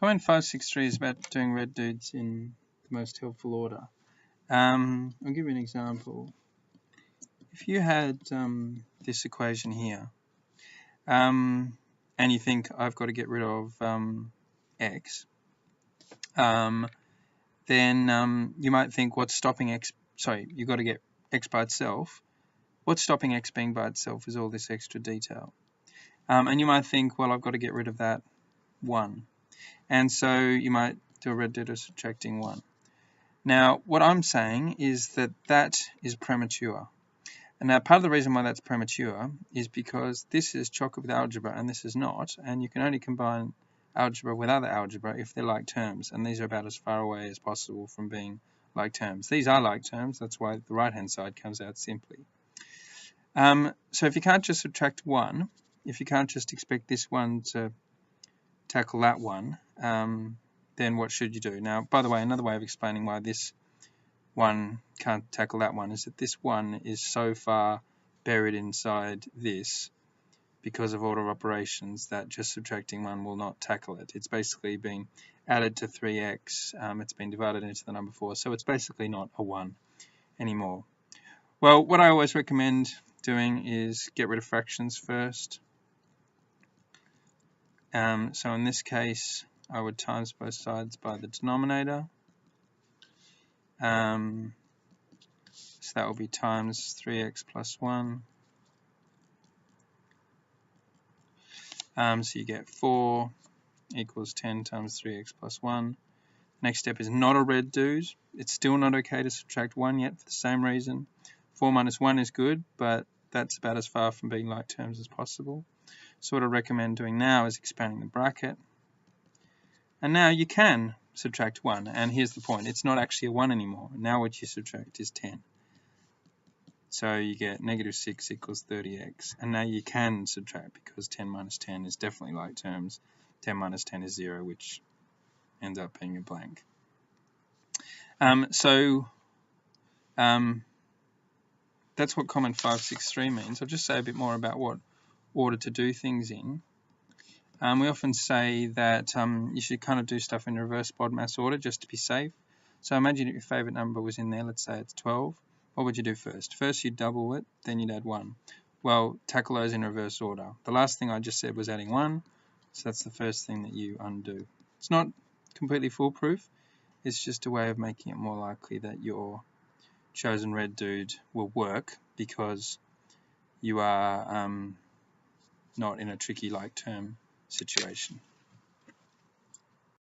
Comment 563 is about doing red dudes in the most helpful order. I'll give you an example. If you had this equation here, and you think I've got to get rid of x, then you might think, what's stopping x? Sorry, you've got to get x by itself. What's stopping x being by itself is all this extra detail. And you might think, well, I've got to get rid of that 1. And so you might do a red dude of subtracting 1. Now, what I'm saying is that that is premature. And now part of the reason why that's premature is because this is chock with algebra and this is not, and you can only combine algebra with other algebra if they're like terms, and these are about as far away as possible from being like terms. These are like terms, that's why the right hand side comes out simply. So if you can't just subtract 1, if you can't just expect this one to tackle that one, then what should you do? Now, by the way, another way of explaining why this one can't tackle that one is that this one is so far buried inside this because of order operations that just subtracting 1 will not tackle it. It's basically been added to 3x, it's been divided into the number 4, so it's basically not a 1 anymore. Well, what I always recommend doing is get rid of fractions first. So in this case, I would times both sides by the denominator. So that will be times 3x plus 1. So you get 4 equals 10 times 3x plus 1. Next step is not a red dude. It's still not okay to subtract 1 yet for the same reason. 4 minus 1 is good, but that's about as far from being like terms as possible. So what I recommend doing now is expanding the bracket. And now you can subtract 1. And here's the point. It's not actually a 1 anymore. Now what you subtract is 10. So you get negative 6 equals 30x. And now you can subtract because 10 minus 10 is definitely like terms. 10 minus 10 is 0, which ends up being a blank. That's what comment 563 means. I'll just say a bit more about what order to do things in. We often say that you should kind of do stuff in reverse BODMAS order just to be safe. So imagine if your favorite number was in there, let's say it's 12. What would you do first? First you'd double it, then you'd add 1. Well, tackle those in reverse order. The last thing I just said was adding 1, so that's the first thing that you undo. It's not completely foolproof, it's just a way of making it more likely that your chosen red dude will work because you are not in a tricky like term situation.